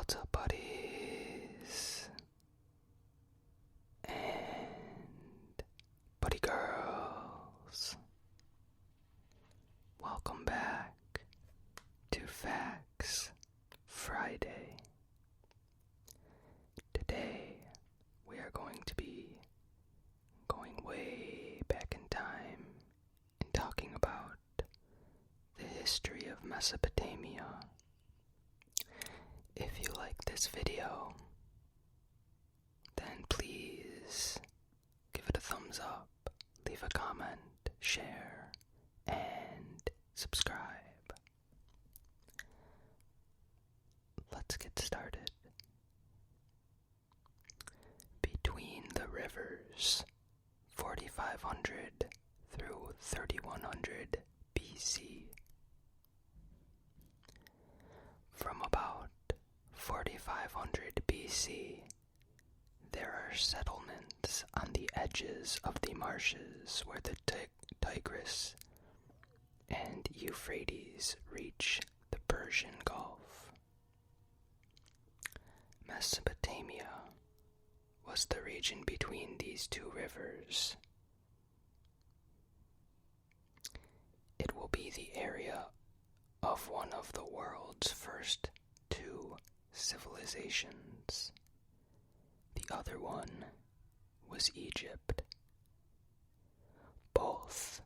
What's up, buddies and buddy girls? Welcome back to Facts Friday. Today we are going to be going way back in time and talking about the history of Mesopotamia. If you like this video, then please give it a thumbs up, leave a comment, share, and subscribe. Let's get started. Between the rivers 4500 through 3100 BC. From about 4500 BC, there are settlements on the edges of the marshes where the Tigris and Euphrates reach the Persian Gulf. Mesopotamia was the region between these two rivers. It will be the area of one of the world's first two civilizations. The other one was Egypt. Both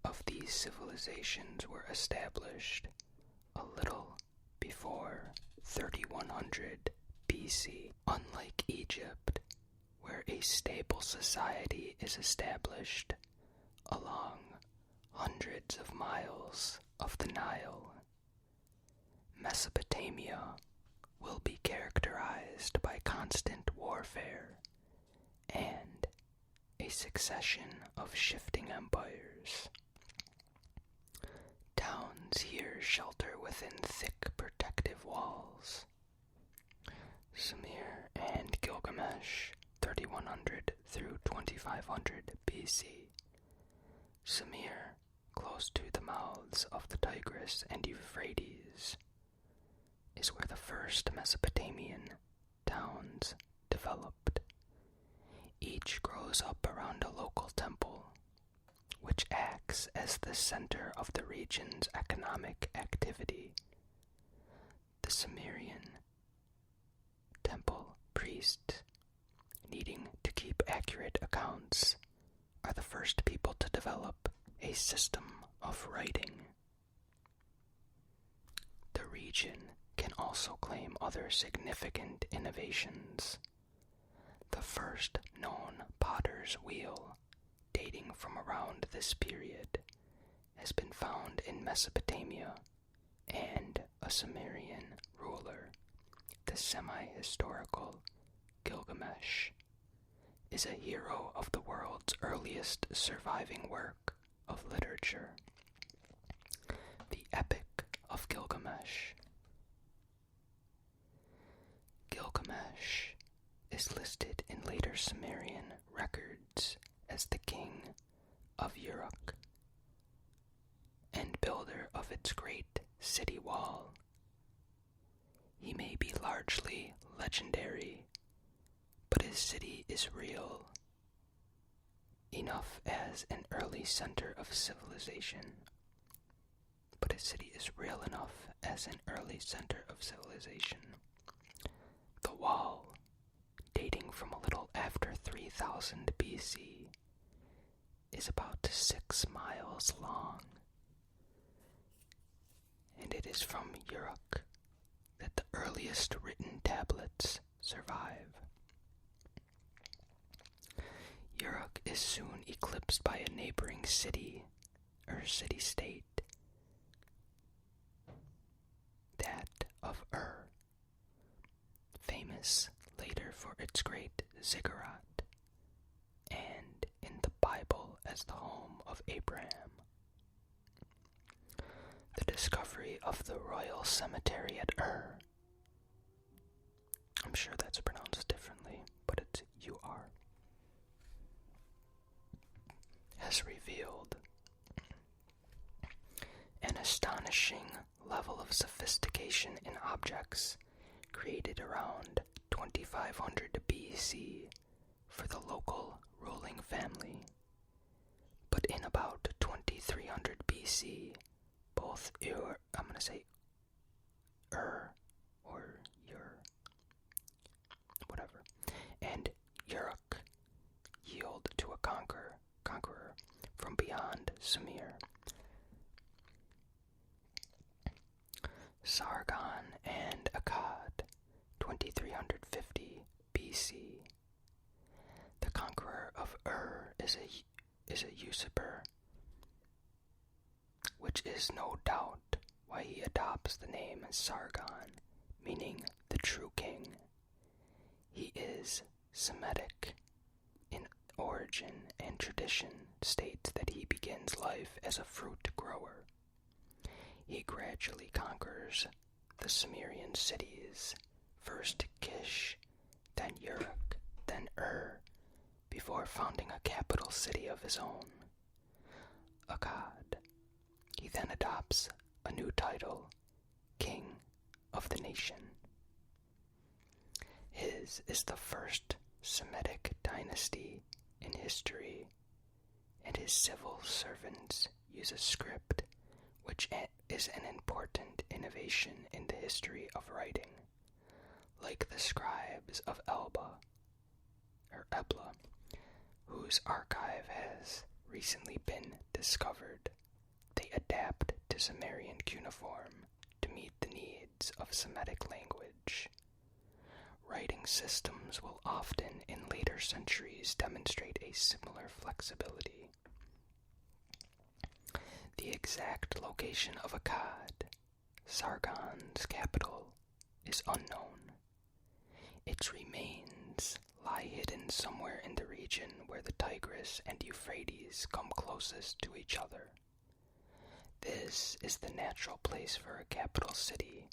of these civilizations were established a little before 3100 BC. Unlike Egypt, where a stable society is established along hundreds of miles of the Nile, Mesopotamia will be characterized by constant warfare and a succession of shifting empires. Towns here shelter within thick protective walls. Sumer and Gilgamesh, 3100 through 2500 BC. Sumer, close to the mouths of the Tigris and Euphrates, is where the first Mesopotamian towns developed. Each grows up around a local temple, which acts as the center of the region's economic activity. The Sumerian temple priests, needing to keep accurate accounts, are the first people to develop a system of writing. The region can also claim other significant innovations. The first known potter's wheel, dating from around this period, has been found in Mesopotamia, and a Sumerian ruler, the semi-historical Gilgamesh, is a hero of the world's earliest surviving work of literature, the Epic of Gilgamesh. Gilgamesh is listed in later Sumerian records as the king of Uruk and builder of its great city wall. He may be largely legendary, but his city is real enough as an early center of civilization. The wall, dating from a little after 3000 BC, is about 6 miles long, and it is from Uruk that the earliest written tablets survive. Uruk is soon eclipsed by a neighboring city, or city-state, that of Ur, famous later for its great ziggurat, and in the Bible as the home of Abraham. The discovery of the royal cemetery at Ur, I'm sure that's pronounced differently, but it's U-R, has revealed an astonishing level of sophistication in objects created around 2500 BC for the local ruling family. But in about 2300 BC, both and Uruk yield to a conqueror from beyond Sumir. Sargon and Akkad, 2350 BC. The conqueror of is a usurper, which is no doubt why he adopts the name Sargon, meaning the true king. He is Semitic in origin, and tradition states that he begins life as a fruit grower. He gradually conquers the Sumerian cities, first Kish, then Uruk, then before founding a capital city of his own, Akkad. He then adopts a new title, King of the Nation. His is the first Semitic dynasty in history, and his civil servants use a script which is an important innovation in the history of writing. Like the scribes of Ebla, whose archive has recently been discovered, they adapt to Sumerian cuneiform to meet the needs of Semitic language. Writing systems will often, in later centuries, demonstrate a similar flexibility. The exact location of Akkad, Sargon's capital, is unknown. Its remains lie hidden somewhere in the region where the Tigris and Euphrates come closest to each other. This is the natural place for a capital city.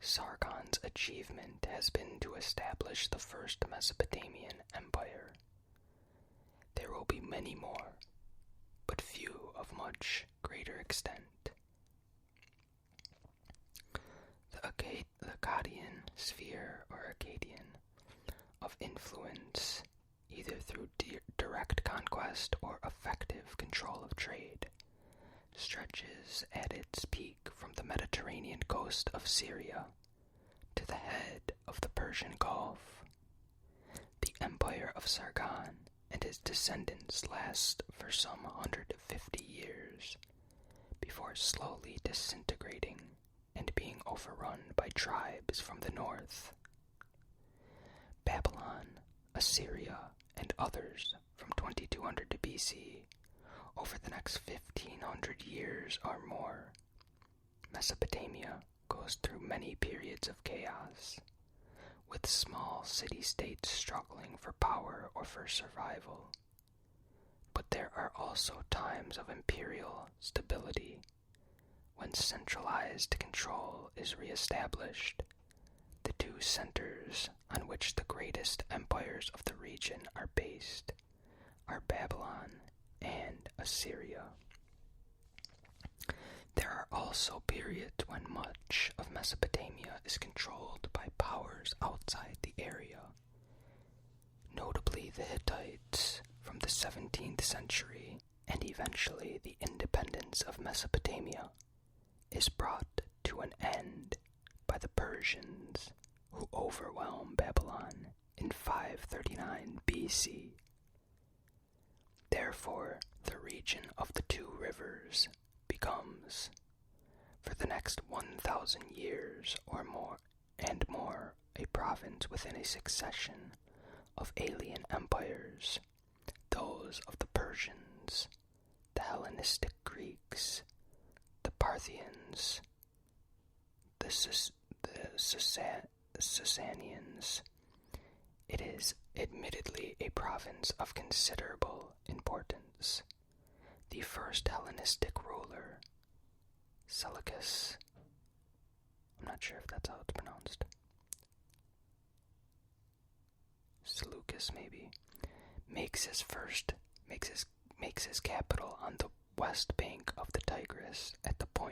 Sargon's achievement has been to establish the first Mesopotamian empire. There will be many more, but few of much greater extent. The Akkadian sphere, or Akkadian, of influence, either through direct conquest or effective control of trade, stretches at its peak from the Mediterranean coast of Syria to the head of the Persian Gulf. The empire of Sargon and his descendants last for some 150 years, before slowly disintegrating and being overrun by tribes from the north. Babylon, Assyria, and others from 2200 BC, over the next 1500 years or more, Mesopotamia goes through many periods of chaos, with small city-states struggling for power or for survival. But there are also times of imperial stability, when centralized control is re-established. The two centers on which the greatest empires of the region are based are Babylon and Assyria. There are also periods when much of Mesopotamia is controlled by powers outside the area, notably the Hittites from the 17th century, and eventually the independence of Mesopotamia is brought to an end by the Persians, who overwhelm Babylon in 539 BC. Therefore, the region of the two rivers becomes, for the next 1,000 years or more, a province within a succession of alien empires, those of the Persians, the Hellenistic Greeks, the Parthians, the Sasanians. It is admittedly a province of considerable importance. The first Hellenistic ruler, Seleucus, I'm not sure if that's how it's pronounced, Seleucus maybe, makes his capital on the west bank of the Tigris at the point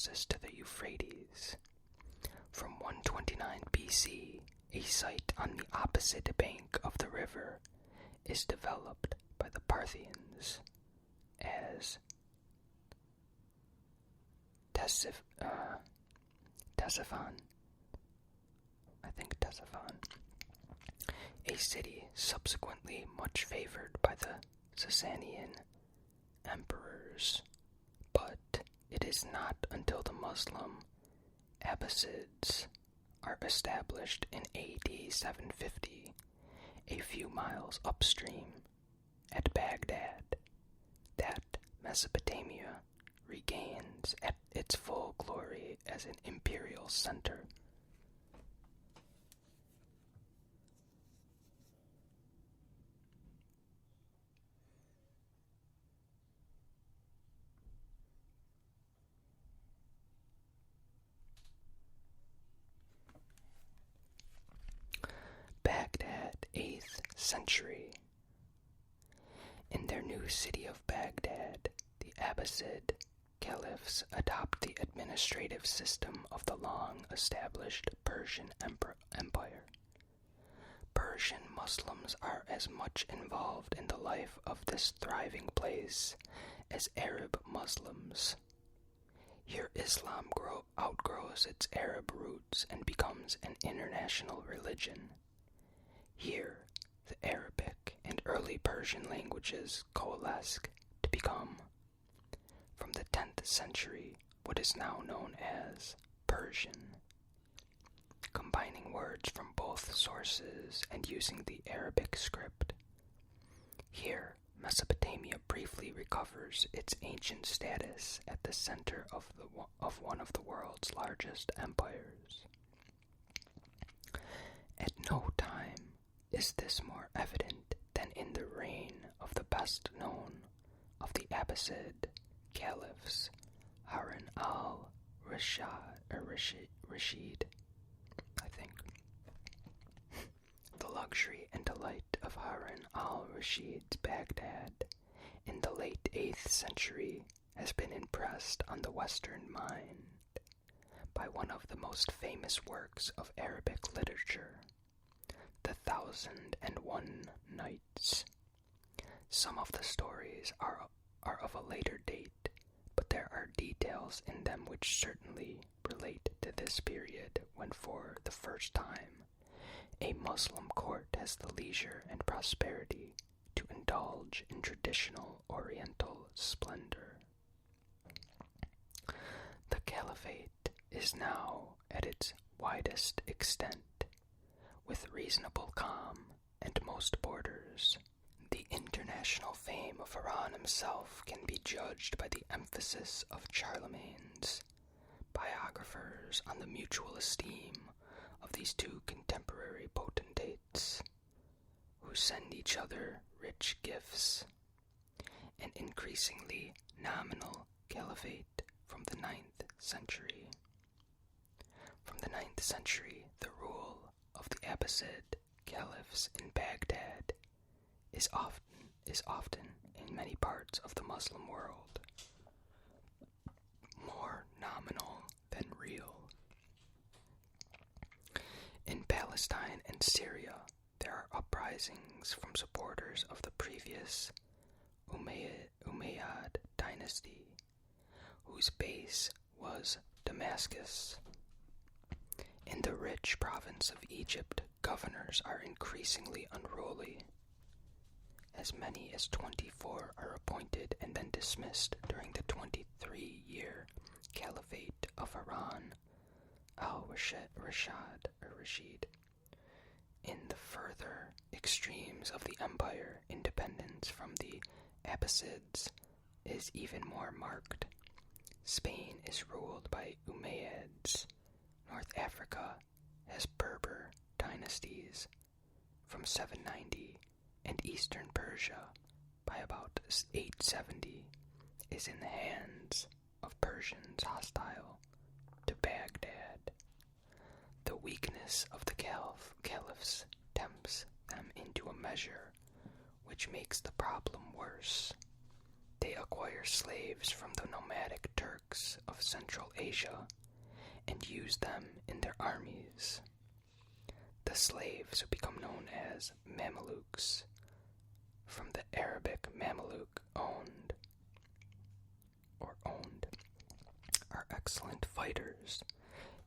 closest to the Euphrates. From 129 BC, a site on the Abbasid bank of the river is developed by the Parthians as Ctesiphon, a city subsequently much favored by the Sasanian emperors, but it is not until the Muslim Abbasids are established in AD 750, a few miles upstream at Baghdad, that Mesopotamia regains its full glory as an imperial center. Baghdad, 8th century. In their new city of Baghdad, the Abbasid caliphs adopt the administrative system of the long-established Persian Empire. Persian Muslims are as much involved in the life of this thriving place as Arab Muslims. Here Islam outgrows its Arab roots and becomes an international religion. Here, the Arabic and early Persian languages coalesce to become, from the 10th century, what is now known as Persian. Combining words from both sources and using the Arabic script. Here, Mesopotamia briefly recovers its ancient status at the center of one of the world's largest empires. At no time is this more evident than in the reign of the best known of the Abbasid caliphs, Harun al-Rashid, The luxury and delight of Harun al-Rashid's Baghdad in the late 8th century has been impressed on the Western mind by one of the most famous works of Arabic literature, The 1001 Nights. Some of the stories are of a later date, but there are details in them which certainly relate to this period when for the first time a Muslim court has the leisure and prosperity to indulge in traditional Oriental splendor. The Caliphate is now at its widest extent, with reasonable calm and most borders. The international fame of Iran himself can be judged by the emphasis of Charlemagne's biographers on the mutual esteem of these two contemporary potentates, who send each other rich gifts. An increasingly nominal caliphate from the 9th century. From the 9th century, the rule of the Abbasid caliphs in Baghdad is often in many parts of the Muslim world more nominal than real. In Palestine and Syria, there are uprisings from supporters of the previous Umayyad dynasty, whose base was Damascus. In the rich province of Egypt, governors are increasingly unruly. As many as 24 are appointed and then dismissed during the 23-year Caliphate of Iran al-Rashid. In the further extremes of the empire, independence from the Abbasids is even more marked. Spain is ruled by Umayyads. North Africa has Berber dynasties from 790, and eastern Persia, by about 870, is in the hands of Persians hostile to Baghdad. The weakness of the caliphs tempts them into a measure which makes the problem worse. They acquire slaves from the nomadic Turks eunuchs of Central Asia and use them in their armies. The slaves, who become known as Mamelukes, from the Arabic Mameluk, owned, are excellent fighters.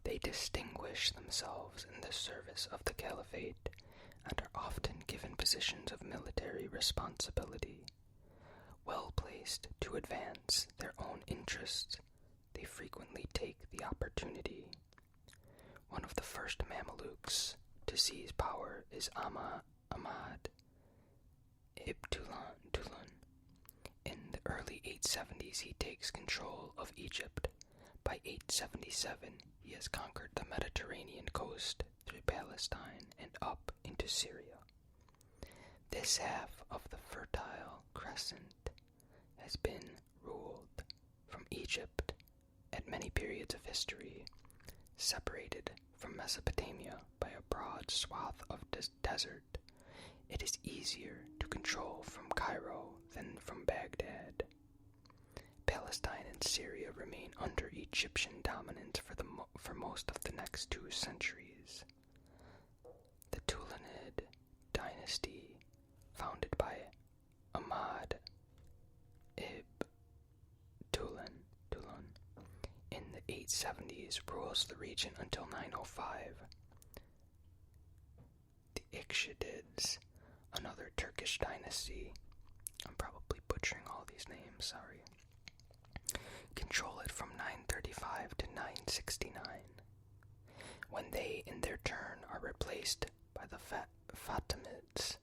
They distinguish themselves in the service of the Caliphate and are often given positions of military responsibility. Well placed to advance their own interests, they frequently take the opportunity. One of the first Mamelukes to seize power is Ahmad ibn Tulun. In the early 870s, he takes control of Egypt. By 877, he has conquered the Mediterranean coast through Palestine and up into Syria. This half of the Fertile Crescent has been ruled from Egypt at many periods of history, separated from Mesopotamia by a broad swath of desert. It is easier to control from Cairo than from Baghdad. Palestine and Syria remain under Egyptian dominance for most of the next 2 centuries. The Tulunid dynasty, founded by Ahmad ibn Tulun in the 870s, rules the region until 905. The Ikhshidids, another Turkish dynasty, I'm probably butchering all these names, sorry, control it from 935 to 969, when they, in their turn, are replaced by the Fatimids,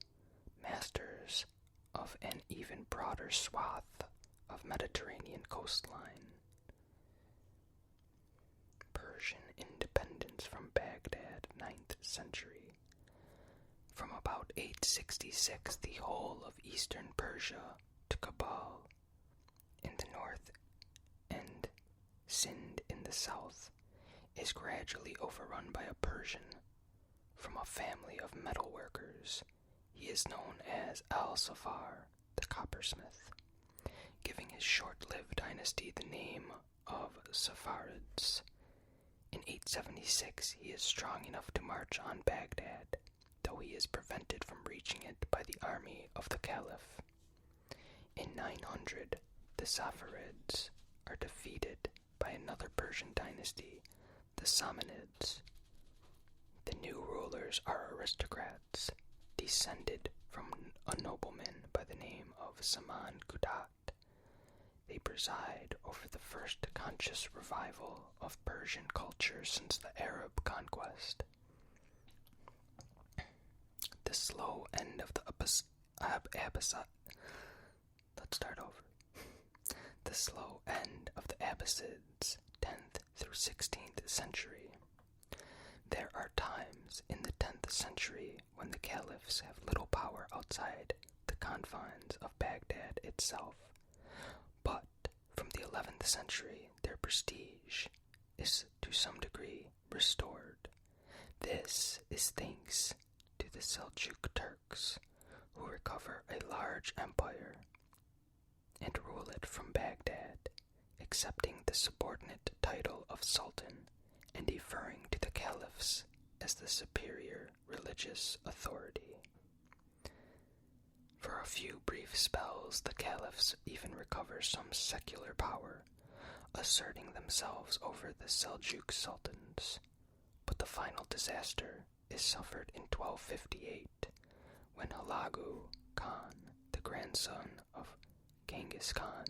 masters of an even broader swath of Mediterranean coastline. Persian independence from Baghdad, 9th century. From about 866, the whole of eastern Persia to Kabul in the north and Sind in the south is gradually overrun by a Persian from a family of metalworkers. He is known as Al-Safar, the coppersmith, giving his short-lived dynasty the name of Safarids. In 876, he is strong enough to march on Baghdad, though he is prevented from reaching it by the army of the Caliph. In 900, the Safarids are defeated by another Persian dynasty, the Samanids. The new rulers are aristocrats, descended from a nobleman by the name of Saman Gudat. They preside over the first conscious revival of Persian culture since the Arab conquest. The slow end of the Abbasid. Let's start over. The slow end of the Abbasids, 10th through 16th century. There are times in the 10th century when the caliphs have little power outside the confines of Baghdad itself, but from the 11th century their prestige is to some degree restored. This is thanks to the Seljuk Turks, who recover a large empire and rule it from Baghdad, accepting the subordinate title of Sultan and deferring to the caliphs as the superior religious authority. For a few brief spells, the caliphs even recover some secular power, asserting themselves over the Seljuk sultans. But the final disaster is suffered in 1258, when Hulagu Khan, the grandson of Genghis Khan,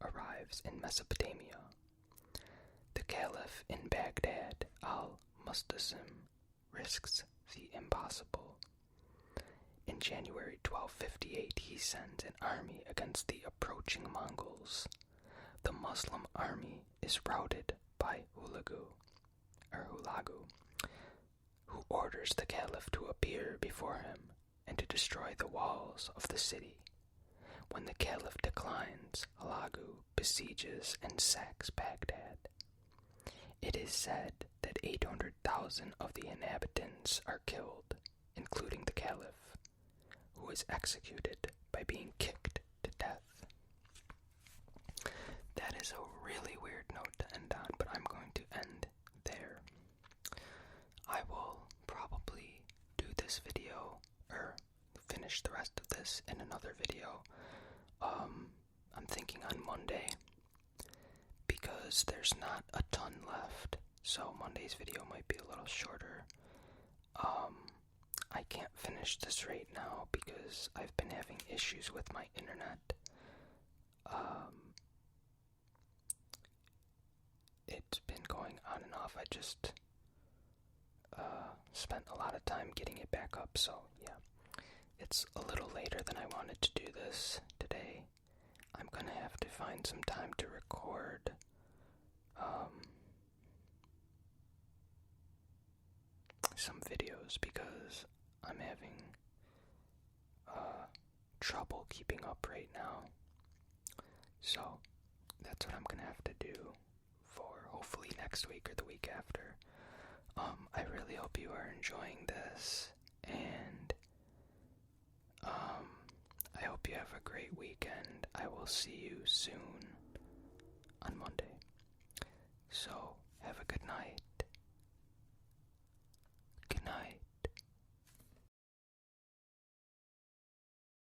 arrives in Mesopotamia. The caliph in Baghdad, al-Mustasim, risks the impossible. In January 1258, he sends an army against the approaching Mongols. The Muslim army is routed by Hulagu, who orders the caliph to appear before him and to destroy the walls of the city. When the caliph declines, Hulagu besieges and sacks Baghdad. It is said that 800,000 of the inhabitants are killed, including the caliph, who is executed by being kicked to death. That is a really weird note to finish the rest of this in another video. I'm thinking on Monday, because there's not a ton left, so Monday's video might be a little shorter. I can't finish this right now because I've been having issues with my internet. It's been going on and off. I just spent a lot of time getting it back up, so yeah. It's a little later than I wanted to do this today. I'm gonna have to find some time to record some videos because I'm having trouble keeping up right now. So that's what I'm gonna have to do for hopefully next week or the week after. I really hope you are enjoying this, and I hope you have a great weekend. I will see you soon.